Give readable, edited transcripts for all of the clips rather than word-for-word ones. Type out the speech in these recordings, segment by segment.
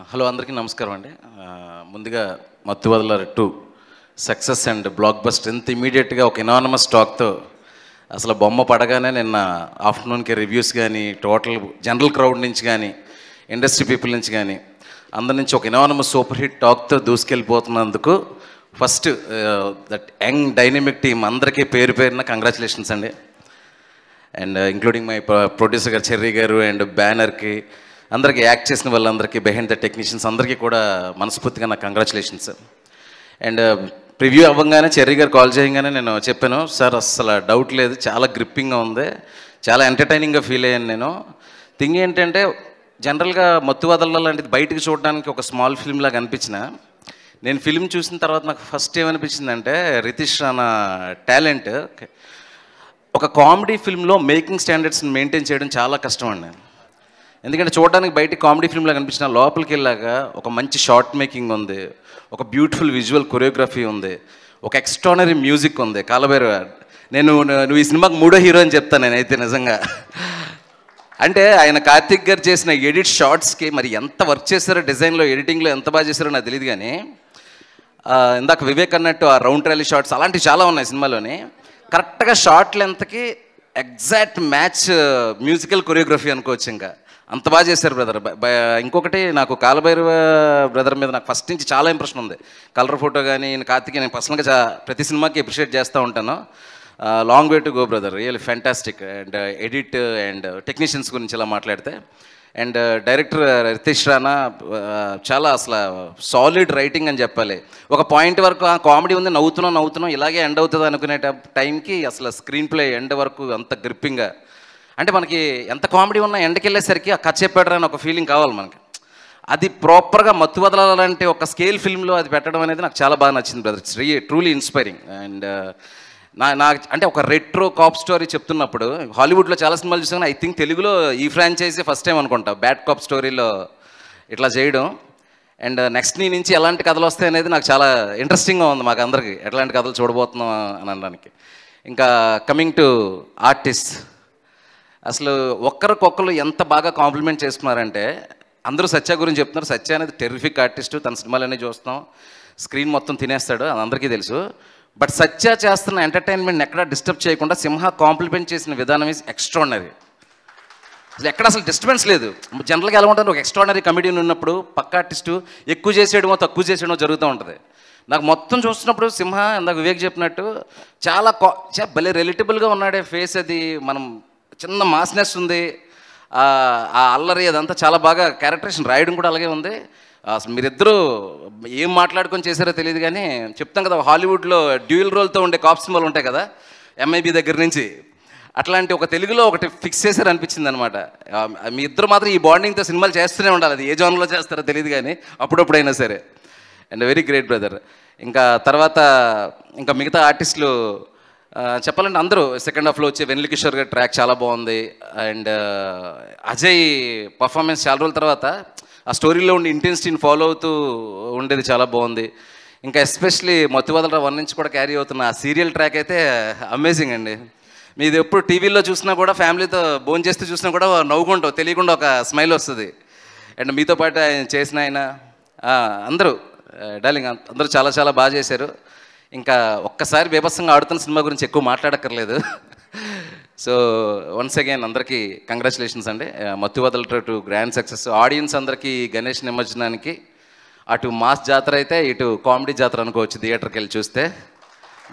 Hello అందరికీ నమస్కారం అండి. ముందుగా మత్తువదలరు 2 సక్సెస్ అండ్ బ్లాక్ బస్టర్ ఎంత ఇమీడియట్గా ఒక ఎనానమస్ టాక్తో అసలు బొమ్మ పడగానే నిన్న ఆఫ్టర్నూన్కి రివ్యూస్ కానీ టోటల్ జనరల్ క్రౌడ్ నుంచి కానీ ఇండస్ట్రీ పీపుల్ నుంచి కానీ అందరి నుంచి ఒక ఎనానమస్ సూపర్ హిట్ టాక్తో దూసుకెళ్ళిపోతున్నందుకు first that young dynamic team అందరికీ పేరు పేరున కంగ్రాచులేషన్స్ అండి. అండ్ ఇంక్లూడింగ్ మై ప్రొడ్యూసర్ గారు చెర్రీ గారు అండ్ బ్యానర్కి అందరికీ యాక్ట్ చేసిన వాళ్ళందరికీ బిహైండ్ ద టెక్నీషియన్స్ అందరికీ కూడా మనస్ఫూర్తిగా నాకు కంగ్రాచులేషన్స్. అండ్ ప్రివ్యూ అవ్వగానే చెర్రీ గారు కాల్ చేయగానే నేను చెప్పాను, సార్ అసలు డౌట్ లేదు, చాలా గ్రిప్పింగ్గా ఉంది, చాలా ఎంటర్టైనింగ్గా ఫీల్ అయ్యాను. నేను థింగ్ ఏంటంటే జనరల్గా మత్తువదల లాంటిది బయటకు చూడడానికి ఒక స్మాల్ ఫిల్మ్ లాగా అనిపించిన, నేను ఫిల్మ్ చూసిన తర్వాత నాకు ఫస్ట్ ఏమనిపించిందంటే రితీష్ రానా టాలెంట్. ఒక కామెడీ ఫిల్మ్లో మేకింగ్ స్టాండర్డ్స్ని మెయింటైన్ చేయడం చాలా కష్టం అండి. ఎందుకంటే చూడడానికి బయట కామెడీ ఫిల్మ్లా కనిపించిన లోపలికి వెళ్ళాక ఒక మంచి షార్ట్ మేకింగ్ ఉంది, ఒక బ్యూటిఫుల్ విజువల్ కొరియోగ్రఫీ ఉంది, ఒక ఎక్స్ట్రానరీ మ్యూజిక్ ఉంది. కాలభైరవ నువ్వు ఈ సినిమాకి 3వ హీరో అని చెప్తాను నేనైతే నిజంగా. అంటే ఆయన కార్తిక్ గారు చేసిన ఎడిట్ షార్ట్స్కి మరి ఎంత వర్క్ చేశారో, డిజైన్లో ఎడిటింగ్లో ఎంత బాగా చేశారో నాకు తెలియదు. కానీ ఇందాక వివేక్ అన్నట్టు ఆ రౌండ్ ట్రాలీ షార్ట్స్ అలాంటివి చాలా ఉన్నాయి సినిమాలోని. కరెక్ట్గా షార్ట్ లెంత్కి ఎగ్జాక్ట్ మ్యాచ్ మ్యూజికల్ కొరియోగ్రఫీ అనుకోవచ్చు. ఇంకా అంత బాగా చేశారు బ్రదర్. ఇంకొకటి నాకు కాలభైరవ బ్రదర్ మీద నాకు ఫస్ట్ నుంచి చాలా ఇంప్రెషన్ ఉంది. కలర్ ఫోటో కానీ కార్తిక్ నేను పర్సనల్గా ప్రతి సినిమాకి అప్రిషియేట్ చేస్తూ ఉంటాను. Long way to go brother, really fantastic. And edit and technicians గురించి ఇలా మాట్లాడితే, అండ్ డైరెక్టర్ రితీష్ రానా చాలా అసలు సాలిడ్ రైటింగ్ అని చెప్పాలి. ఒక పాయింట్ వరకు కామెడీ ఉంది, నవ్వుతున్నాం ఇలాగే ఎండ్ అవుతుంది అనుకునే టైంకి అసలు స్క్రీన్ ప్లే ఎండ్ వరకు అంత గ్రిప్పింగ్గా, అంటే మనకి ఎంత కామెడీ ఉన్నా ఎండకి వెళ్ళేసరికి ఆ కథ చెప్పాడు అని ఒక ఫీలింగ్ కావాలి మనకి. అది ప్రాపర్గా మత్తువదలాలంటే ఒక స్కేల్ ఫిల్మ్లో అది పెట్టడం అనేది నాకు చాలా బాగా నచ్చింది brother. It's truly inspiring. And నా అంటే ఒక రెట్రో కాప్ స్టోరీ చెప్తున్నప్పుడు హాలీవుడ్లో చాలా సినిమాలు చూసాను, ఐ థింక్ తెలుగులో ఈ ఫ్రాంచైజీ ఫస్ట్ టైం అనుకుంటా బ్యాడ్ కాప్ స్టోరీలో ఇట్లా చేయడం. అండ్ నెక్స్ట్ నీ నుంచి ఎలాంటి కథలు వస్తాయి అనేది నాకు చాలా ఇంట్రెస్టింగ్గా ఉంది. మాకు అందరికీ ఎట్లాంటి కథలు చూడబోతున్నాం అని అనడానికి. ఇంకా కమింగ్ టు ఆర్టిస్ట్, అసలు ఒక్కరికొక్కరు ఎంత బాగా కాంప్లిమెంట్ చేసుకున్నారంటే అందరూ సత్య గురించి చెప్తున్నారు. సత్య అనేది టెర్రిఫిక్ ఆర్టిస్టు, తన సినిమాలన్నీ చూస్తాం, స్క్రీన్ మొత్తం తినేస్తాడు, అది అందరికీ తెలుసు. బట్ సత్య చేస్తున్న ఎంటర్టైన్మెంట్ని ఎక్కడా డిస్టర్బ్ చేయకుండా సింహ కాంప్లిమెంట్ చేసిన విధానం ఈజ్ ఎక్స్ట్రాడినరీ. అసలు ఎక్కడ అసలు డిస్టర్బెన్స్ లేదు. జనరల్గా ఎలా ఉంటుంది, ఒక ఎక్స్ట్రాడినరీ కమెడియన్ ఉన్నప్పుడు పక్క ఆర్టిస్టు ఎక్కువ చేసేయడమో తక్కువ చేసేయడమో జరుగుతూ ఉంటుంది. నాకు మొత్తం చూస్తున్నప్పుడు సింహ ఇందాక వివేక్ చెప్పినట్టు చాలా భలే రిలేటబుల్గా ఉన్నాడే ఫేస్. అది మనం చిన్న మాస్నెస్ ఉంది, ఆ అల్లరి అదంతా చాలా బాగా క్యారెక్టరేషన్ రాయడం కూడా అలాగే ఉంది. అసలు మీరిద్దరూ ఏం మాట్లాడుకొని చేశారో తెలియదు. కానీ చెప్తాం కదా హాలీవుడ్లో డ్యూయల్ రోల్తో ఉండే కాప్ సినిమాలు ఉంటాయి కదా, MIB దగ్గర నుంచి, అట్లాంటి ఒక తెలుగులో ఒకటి ఫిక్స్ చేశారు అనిపించింది అనమాట. మీ ఇద్దరు మాత్రం ఈ బాండింగ్తో సినిమాలు చేస్తూనే ఉండాలి, అది ఏ జోన్లో చేస్తారో తెలియదు కానీ అప్పుడప్పుడైనా సరే. And very great brother. ఇంకా తర్వాత ఇంకా మిగతా ఆర్టిస్టులు చెప్పాలంటే అందరూ సెకండ్ హాఫ్లో వచ్చే వెన్నెల కిషోర్ గారి ట్రాక్ చాలా బాగుంది. అండ్ అజయ్ పర్ఫార్మెన్స్ చాలా రోజుల తర్వాత ఆ స్టోరీలో ఉండి ఇంటెన్సిటీని ఫాలో అవుతూ ఉండేది చాలా బాగుంది. ఇంకా ఎస్పెషలీ మత్తువదల 1 నుంచి కూడా క్యారీ అవుతున్న ఆ సీరియల్ ట్రాక్ అయితే అమేజింగ్ అండి. మీది ఎప్పుడు టీవీలో చూసినా కూడా ఫ్యామిలీతో భోజనం చేస్తూ చూసినా కూడా నవ్వుకుంటావు, తెలియకుండా ఒక స్మైల్ వస్తుంది. అండ్ మీతో పాటు ఆయన చేసిన ఆయన అందరూ డార్లింగ్ అందరూ చాలా చాలా బాగా చేశారు. ఇంకా ఒక్కసారి బీభత్సంగా ఆడుతున్న సినిమా గురించి ఎక్కువ మాట్లాడక్కర్లేదు. సో వన్స్ అగైన్ అందరికీ కంగ్రాచులేషన్స్ అండి. మత్తువదల టు గ్రాండ్ సక్సెస్. ఆడియన్స్ అందరికీ గణేష్ నిమజ్జనానికి అటు మాస్ జాతర అయితే ఇటు కామెడీ జాతర అనుకోవచ్చు. థియేటర్కి వెళ్ళి చూస్తే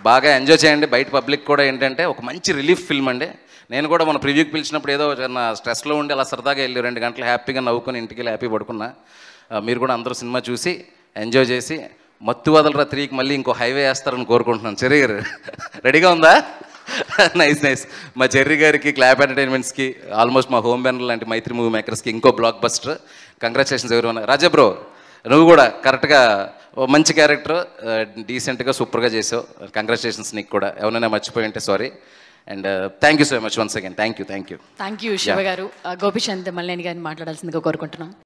బాగా ఎంజాయ్ చేయండి. బయట పబ్లిక్ కూడా ఏంటంటే ఒక మంచి రిలీఫ్ ఫిల్మ్ అండి. నేను కూడా మన ప్రివ్యూకి పిలిచినప్పుడు ఏదో నా స్ట్రెస్లో ఉండి అలా సరదాగా వెళ్ళి 2 గంటలు హ్యాపీగా నవ్వుకొని ఇంటికి వెళ్ళి హ్యాపీ పడుకున్నా. మీరు కూడా అందరూ సినిమా చూసి ఎంజాయ్ చేసి మత్తువదల 3కి మళ్ళీ ఇంకో హైవే వేస్తారని కోరుకుంటున్నాను. చెర్రీ గారు రెడీగా ఉందా? నైస్. మా చెర్రీ గారికి, క్లాప్ ఎంటర్టైన్మెంట్స్కి, ఆల్మోస్ట్ మా హోమ్ బ్యానర్ లాంటి మైత్రి మూవీ మేకర్స్కి ఇంకో బ్లాక్ బస్టర్. కంగ్రాచులేషన్స్ ఎవరు. రాజా బ్రో నువ్వు కూడా కరెక్ట్గా మంచి క్యారెక్టర్, డీసెంట్గా సూపర్గా చేసావు. కంగ్రాచులేషన్స్ నీకు కూడా. ఎవరైనా మర్చిపోయి ఉంటే sorry. And thank you so much once again. Thank you. Shiva గారు. గోపిచంద్ మల్లేని గారిని మాట్లాడాల్సిందిగా కోరుకుంటున్నాం.